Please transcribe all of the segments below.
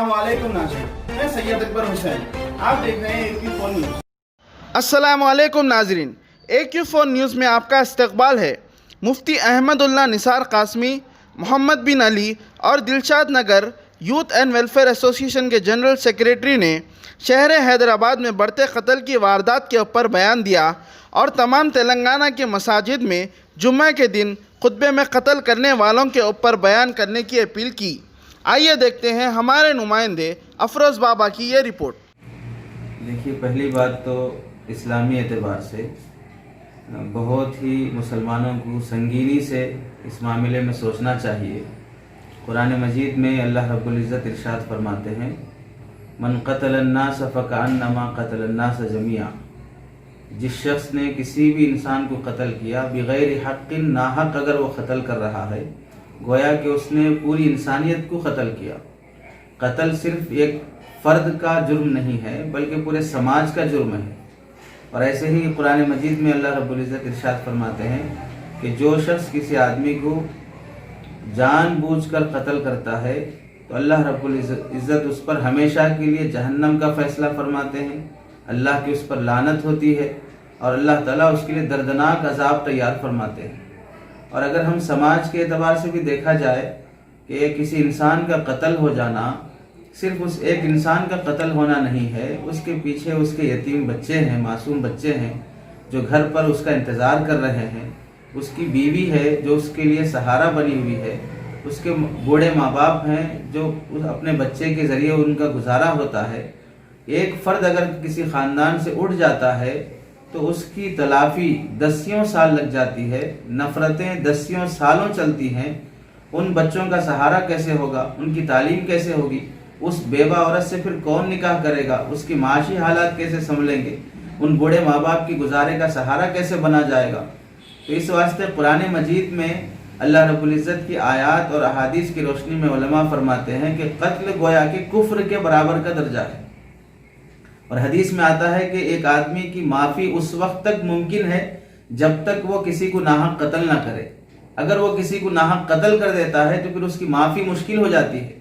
अस्सलामुअलैकुम नाज़रीन, मैं सैयद अकबर हुसैन। आप देख रहे हैं AQ4 न्यूज़। अस्सलामुअलैकुम नाजरीन, AQ4 न्यूज़ में आपका इस्तकबाल है। मुफ्ती अहमदुल्लाह निसार कासमी, मोहम्मद बिन अली और दिलशाद नगर यूथ एंड वेलफेयर एसोसिएशन के जनरल सेक्रेटरी ने शहर हैदराबाद में बढ़ते कत्ल की वारदात के ऊपर बयान दिया और तमाम तेलंगाना के मसाजिद में जुम्मे के दिन खुतबे में कत्ल करने वालों के ऊपर बयान करने की अपील की। आइए देखते हैं हमारे नुमाइंदे अफरोज़ बाबा की ये रिपोर्ट। देखिए, पहली बात तो इस्लामी एतबार से बहुत ही मुसलमानों को संगीनी से इस मामले में सोचना चाहिए। कुरान मजीद में अल्लाह रब्बुल इज़्ज़त इरशाद फरमाते हैं, मन क़तलन्नास फ़कअन्नमा क़तलन्नास जमीआ। जिस शख्स ने किसी भी इंसान को कत्ल किया बिग़ैर हक़्क़िन, नाहक अगर वो कत्ल कर रहा है, गोया कि उसने पूरी इंसानियत को कत्ल किया। कत्ल सिर्फ एक फ़र्द का जुर्म नहीं है बल्कि पूरे समाज का जुर्म है। और ऐसे ही कुरान मजीद में अल्लाह रब्बुल इज़्ज़त इरशाद फरमाते हैं कि जो शख्स किसी आदमी को जानबूझकर कत्ल करता है तो अल्लाह रब्बुल इज़्ज़त उस पर हमेशा के लिए जहन्नम का फ़ैसला फरमाते हैं। अल्लाह की उस पर लानत होती है और अल्लाह ताला उसके लिए दर्दनाक अजाब तैयार फरमाते हैं। और अगर हम समाज के एतबार से भी देखा जाए कि किसी इंसान का कत्ल हो जाना सिर्फ उस एक इंसान का कत्ल होना नहीं है, उसके पीछे उसके यतीम बच्चे हैं, मासूम बच्चे हैं जो घर पर उसका इंतज़ार कर रहे हैं, उसकी बीवी है जो उसके लिए सहारा बनी हुई है, उसके बूढ़े माँ बाप हैं जो अपने बच्चे के ज़रिए उनका गुजारा होता है। एक फ़र्द अगर किसी ख़ानदान से उठ जाता है तो उसकी तलाफ़ी दसियों साल लग जाती है, नफ़रतें दसियों सालों चलती हैं। उन बच्चों का सहारा कैसे होगा, उनकी तालीम कैसे होगी, उस बेवा औरत से फिर कौन निकाह करेगा, उसकी माशी हालात कैसे संभलेंगे, उन बूढ़े माँ बाप की गुजारे का सहारा कैसे बना जाएगा। तो इस वास्ते कुरान मजीद में अल्लाह रब्बुल इज़्ज़त की आयात और अहादीस की रोशनी में उलमा फरमाते हैं कि कत्ल गोया के कुफ्र के बराबर का दर्जा है। और हदीस में आता है कि एक आदमी की माफ़ी उस वक्त तक मुमकिन है जब तक वो किसी को नाहक कत्ल ना करे। अगर वो किसी को नाहक कत्ल कर देता है तो फिर उसकी माफ़ी मुश्किल हो जाती है।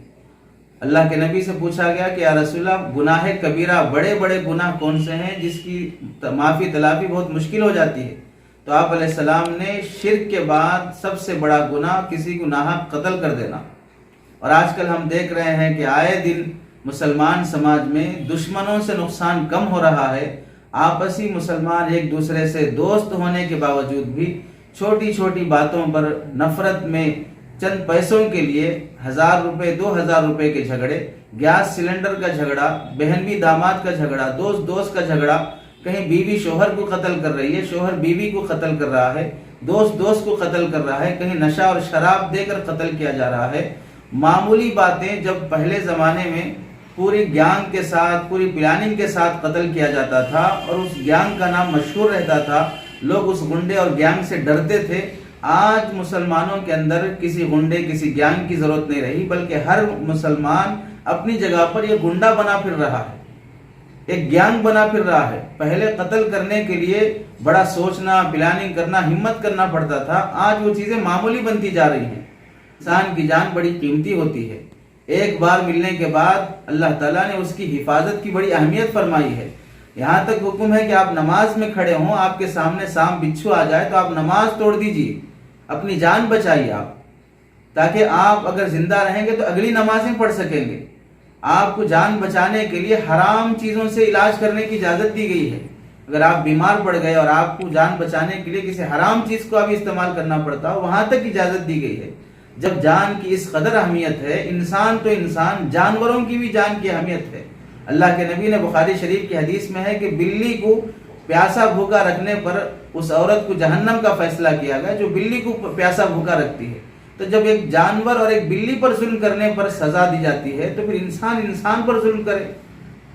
अल्लाह के नबी से पूछा गया कि या रसूलल्लाह, गुनाह कबीरा, बड़े बड़े गुनाह कौन से हैं जिसकी माफ़ी तलाफ़ी बहुत मुश्किल हो जाती है? तो आप अलैहिस्सलाम ने शिर्क के बाद सबसे बड़ा गुनाह किसी को नाहक कत्ल कर देना। और आजकल हम देख रहे हैं कि आए दिन मुसलमान समाज में दुश्मनों से नुकसान कम हो रहा है। आपसी मुसलमान एक दूसरे से दोस्त होने के बावजूद भी छोटी छोटी बातों पर नफरत में चंद पैसों के लिए 1000 रुपए 2000 रुपए के झगड़े, गैस सिलेंडर का झगड़ा, बहन भी दामाद का झगड़ा, दोस्त दोस्त का झगड़ा, कहीं बीवी शोहर को कत्ल कर रही है, शोहर बीवी को कत्ल कर रहा है, दोस्त दोस्त को कत्ल कर रहा है, कहीं नशा और शराब देकर कत्ल किया जा रहा है। मामूली बातें जब पहले ज़माने में पूरी गैंग के साथ, पूरी प्लानिंग के साथ कत्ल किया जाता था और उस गैंग का नाम मशहूर रहता था, लोग उस गुंडे और गैंग से डरते थे। आज मुसलमानों के अंदर किसी गुंडे, किसी गैंग की जरूरत नहीं रही, बल्कि हर मुसलमान अपनी जगह पर यह गुंडा बना फिर रहा है, एक गैंग बना फिर रहा है। पहले कत्ल करने के लिए बड़ा सोचना, प्लानिंग करना, हिम्मत करना पड़ता था, आज वो चीजें मामूली बनती जा रही हैं। इंसान की जान बड़ी कीमती होती है। एक बार मिलने के बाद अल्लाह ताला ने उसकी हिफाजत की बड़ी अहमियत फरमाई है। यहाँ तक हुक्म है कि आप नमाज में खड़े हों, आपके सामने सांप बिच्छू आ जाए तो आप नमाज तोड़ दीजिए, अपनी जान बचाइए आप, ताकि आप अगर जिंदा रहेंगे तो अगली नमाजें पढ़ सकेंगे। आपको जान बचाने के लिए हराम चीजों से इलाज करने की इजाजत दी गई है। अगर आप बीमार पड़ गए और आपको जान बचाने के लिए किसी हराम चीज को भी इस्तेमाल करना पड़ता हो, वहां तक इजाजत दी गई है। जब जान की इस कदर अहमियत है, इंसान तो इंसान, जानवरों की भी जान की अहमियत है। अल्लाह के नबी ने बुखारी शरीफ की हदीस में है कि बिल्ली को प्यासा भूखा रखने पर उस औरत को जहन्नम का फैसला किया गया जो बिल्ली को प्यासा भूखा रखती है। तो जब एक जानवर और एक बिल्ली पर जुल्म करने पर सजा दी जाती है तो फिर इंसान इंसान पर जुल्म करे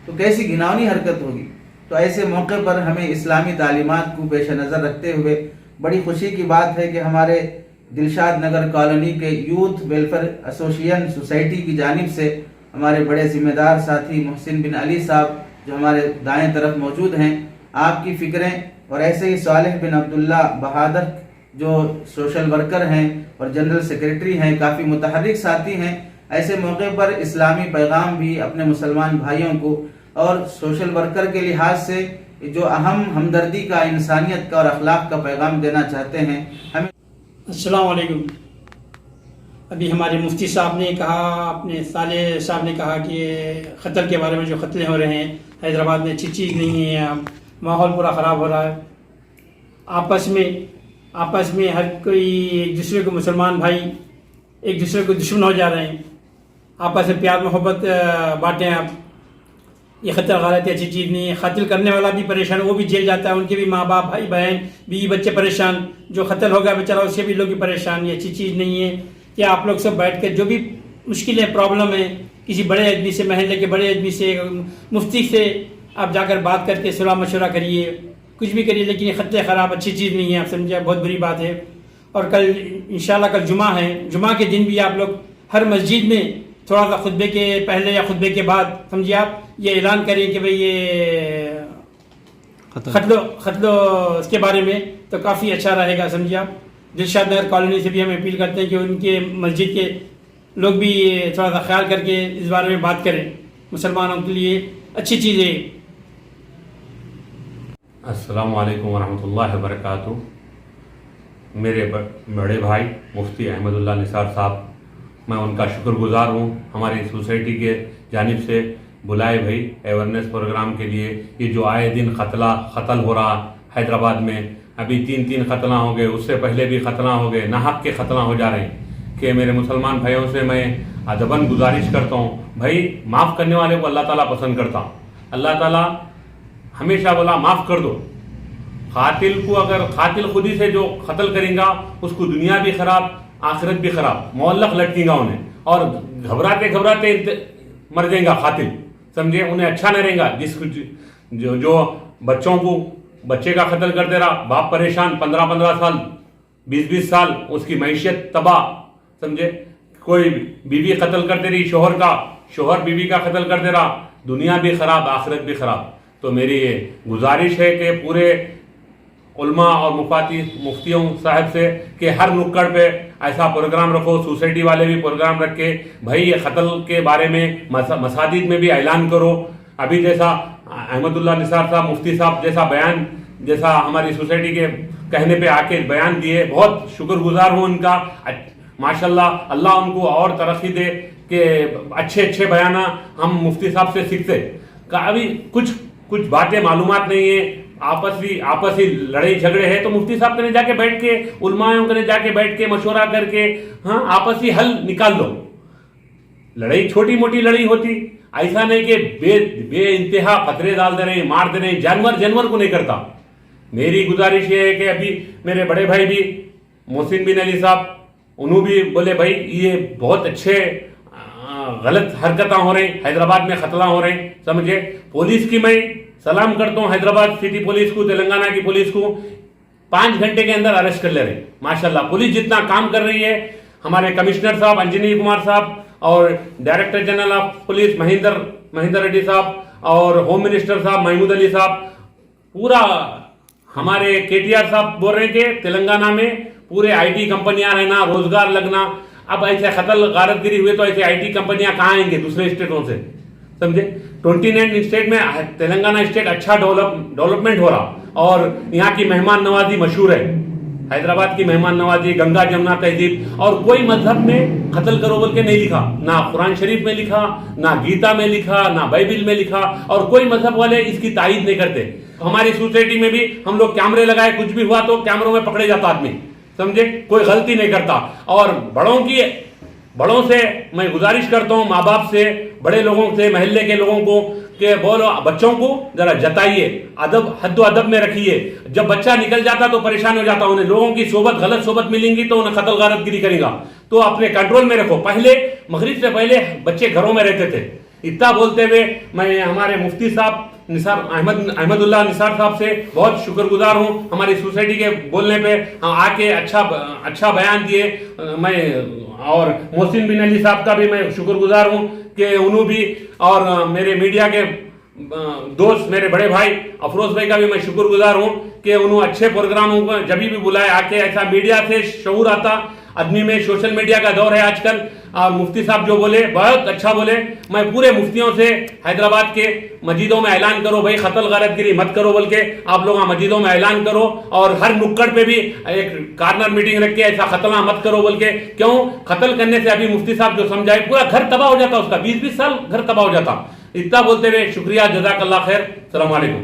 तो कैसी घिनौनी हरकत होगी। तो ऐसे मौके पर हमें इस्लामी तालीमात को पेश नज़र रखते हुए बड़ी खुशी की बात है कि हमारे दिलशाद नगर कॉलोनी के यूथ वेलफेयर एसोसिएशन सोसाइटी की जानिब से हमारे बड़े जिम्मेदार साथी मोहसिन बिन अली साहब जो हमारे दाएं तरफ मौजूद हैं, आपकी फ़िक्रें, और ऐसे ही सालिह बिन अब्दुल्ला बहादुर जो सोशल वर्कर हैं और जनरल सेक्रेटरी हैं, काफ़ी मुतहर्रिक साथी हैं, ایسے موقع پر اسلامی پیغام بھی اپنے مسلمان بھائیوں کو اور سوشل ورکر کے لحاظ سے جو اہم ہمدردی کا، انسانیت کا اور اخلاق کا پیغام دینا چاہتے ہیں. ہمیں السلام علیکم. ابھی ہمارے مفتی صاحب نے کہا، اپنے صالح صاحب نے کہا کہ قتل کے بارے میں جو قتلیں ہو رہے ہیں حیدرآباد میں اچھی چیز نہیں ہے، ماحول پورا خراب ہو رہا ہے. آپس میں ہر کوئی ایک دوسرے کو، مسلمان بھائی ایک دوسرے کو دشمن ہو جا رہے ہیں. آپس میں پیار محبت بانٹیں آپ. یہ قتل غارت اچھی چیز نہیں ہے. قتل کرنے والا بھی پریشان، وہ بھی جیل جاتا ہے، ان کے بھی ماں باپ، بھائی بہن، بیوی بچے پریشان. جو قتل ہو گیا بیچارہ اس کے بھی لوگ بھی پریشان. یہ اچھی چیز نہیں ہے کہ آپ لوگ سب بیٹھ کر جو بھی مشکلیں، پرابلم ہے، کسی بڑے آدمی سے، محلے کے بڑے آدمی سے، مفتی سے آپ جا کر بات کر کے صلاح مشورہ کریے، کچھ بھی کریے. لیکن یہ قتل خراب اچھی چیز نہیں ہے، آپ سمجھے، بہت بری بات ہے. اور کل انشاءاللہ کل جمعہ ہے، جمعہ کے دن بھی آپ لوگ ہر مسجد میں تھوڑا سا خطبے کے پہلے یا خطبے کے بعد سمجھے آپ یہ اعلان کریں کہ بھئی یہ قتل اس کے بارے میں، تو کافی اچھا رہے گا. سمجھے آپ. دلشاد نگر کالونی سے بھی ہم اپیل کرتے ہیں کہ ان کے مسجد کے لوگ بھی تھوڑا سا خیال کر کے اس بارے میں بات کریں. مسلمانوں کے لیے اچھی چیز ہے. السلام علیکم ورحمۃ اللہ وبرکاتہ. میرے بڑے بھائی مفتی احمد اللہ نثار صاحب، میں ان کا شکر گزار ہوں. ہماری سوسائٹی کے جانب سے بلائے بھائی ایورنیس پروگرام کے لیے. یہ جو آئے دن قتل ہو رہا حیدرآباد میں، ابھی 3 قتل ہو گئے، اس سے پہلے بھی قتل ہو گئے، ناحق کے قتل ہو جا رہے ہیں. کہ میرے مسلمان بھائیوں سے میں ادباً گزارش کرتا ہوں، بھائی معاف کرنے والے کو اللہ تعالیٰ پسند کرتا. اللہ تعالیٰ ہمیشہ بولا معاف کر دو. قاتل کو، اگر قاتل خودی سے جو قتل کریں گا اس کو دنیا بھی خراب، آخرت بھی خراب، معلق لٹکیں گا انہیں، اور گھبراتے مر جائیں گا قاتل. سمجھے، انہیں اچھا نہیں رہے گا. جس جو بچوں کو، بچے کا قتل کر دے رہا، باپ پریشان، 15 سال 20 سال اس کی معیشت تباہ. سمجھے، کوئی بیوی قتل کر دے رہی، شوہر بیوی کا قتل کر دے رہا، دنیا بھی خراب، آخرت بھی خراب. تو میری یہ گزارش ہے کہ پورے علماء اور مفتیوں صاحب سے کہ ہر نکڑ پہ ایسا پروگرام رکھو. سوسائٹی والے بھی پروگرام رکھ کے بھائی یہ قتل کے بارے میں مساجد میں بھی اعلان کرو. ابھی جیسا احمد اللہ نثار صاحب مفتی صاحب جیسا ہماری سوسائٹی کے کہنے پہ آ کے بیان دیے، بہت شکر گزار ہوں ان کا. ماشاءاللہ، اللہ ان کو اور ترقی دے کہ اچھے بیان ہم مفتی صاحب سے سیکھتے. ابھی کچھ باتیں معلومات نہیں ہیں، آپسی لڑائی جھگڑے ہیں، تو مفتی صاحب کے جا کے بیٹھ کے، علماءوں کے جا کے بیٹھ کے مشورہ کر کے آپسی حل نکال دو. لڑائی چھوٹی موٹی لڑائی ہوتی، ایسا نہیں کہ بے انتہا خطرے ڈال دے رہے ہیں، مار دے رہے ہیں. جانور کو نہیں کرتا. میری گزارش یہ ہے کہ ابھی میرے بڑے بھائی بھی محسن بن علی صاحب، انہوں بھی بولے بھائی یہ بہت اچھے غلط حرکتیں ہو رہی، حیدرآباد میں قتل ہو رہے ہیں. سمجھے، پولیس کی میں سلام کرتا ہوں، حیدرآباد سٹی پولیس کو، تلنگانہ کی پولیس کو 5 گھنٹے کے اندر اریسٹ کر لے رہے ہیں. ماشاءاللہ پولیس جتنا کام کر رہی ہے، ہمارے کمشنر صاحب انجنی کمار صاحب اور director general of police Mahendra ready صاحب اور ہوم منسٹر صاحب محمود علی صاحب، پورا ہمارے KTR صاحب بول رہے ہیں کہ تلنگانہ میں پورے IT کمپنیاں رہنا، روزگار لگنا. اب ایسے قتل غارت گری ہوئے تو ایسے IT کمپنیاں کہاں آئیں گے دوسرے اسٹیٹوں سے. سمجھے، 29 اسٹیٹ میں تلنگانہ اسٹیٹ اچھا ڈیولپمنٹ ہو رہا، اور یہاں کی مہمان نوازی مشہور ہے. حیدرآباد کی مہمان نوازی، گنگا جمنا تہذیب. اور کوئی مذہب میں قتل کرو بول کے نہیں لکھا، نہ قرآن شریف میں لکھا، نہ گیتا میں لکھا، نہ بائبل میں لکھا. اور کوئی مذہب والے اس کی تائید نہیں کرتے. ہماری سوسائٹی میں بھی ہم لوگ کیمرے لگائے، کچھ بھی ہوا تو کیمروں میں پکڑے جاتا آدمی. سمجھے، کوئی غلطی نہیں کرتا. اور بڑوں سے میں گزارش کرتا ہوں، ماں باپ سے، بڑے لوگوں سے، محلے کے لوگوں کو کہ بولو بچوں کو ذرا جتائیے، حد و ادب میں رکھیے. جب بچہ نکل جاتا تو پریشان ہو جاتا، انہیں لوگوں کی غلط صحبت ملیں گی تو انہیں قتل غارت گری کرے گا. تو اپنے کنٹرول میں رکھو. پہلے مغرب سے پہلے بچے گھروں میں رہتے تھے. اتنا بولتے ہوئے میں ہمارے مفتی صاحب احمد اللہ نثار صاحب سے بہت شکر گزار ہوں. ہماری سوسائٹی کے بولنے پہ آ کے اچھا بیان دیے. میں اور محسن بن علی صاحب کا بھی میں شکر گزار ہوں کہ انہوں بھی، اور میرے میڈیا کے دوست میرے بڑے بھائی افروز بھائی کا بھی میں شکر گزار ہوں کہ انہوں اچھے پروگراموں کو جب بھی بلائے آ کے. ایسا میڈیا سے شعور آتا आदमी में सोशल मीडिया का दौर है आजकल, और मुफ्ती साहब जो बोले बहुत अच्छा बोले। मैं पूरे मुफ्तियों से हैदराबाद के मस्जिदों में ऐलान करो भाई कत्ल गारतगिरी मत करो बोल के, आप लोग मस्जिदों में ऐलान करो, और हर नुक्कड़ पे भी एक कार्नर मीटिंग रख के ऐसा कत्ल मत करो बोल के। क्यों? कत्ल करने से अभी मुफ्ती साहब जो समझाए पूरा घर तबाह हो जाता, उसका 20-20 साल घर तबाह हो जाता। इतना बोलते हुए शुक्रिया, जज़ाकल्लाह खैर, अस्सलाम वालेकुम।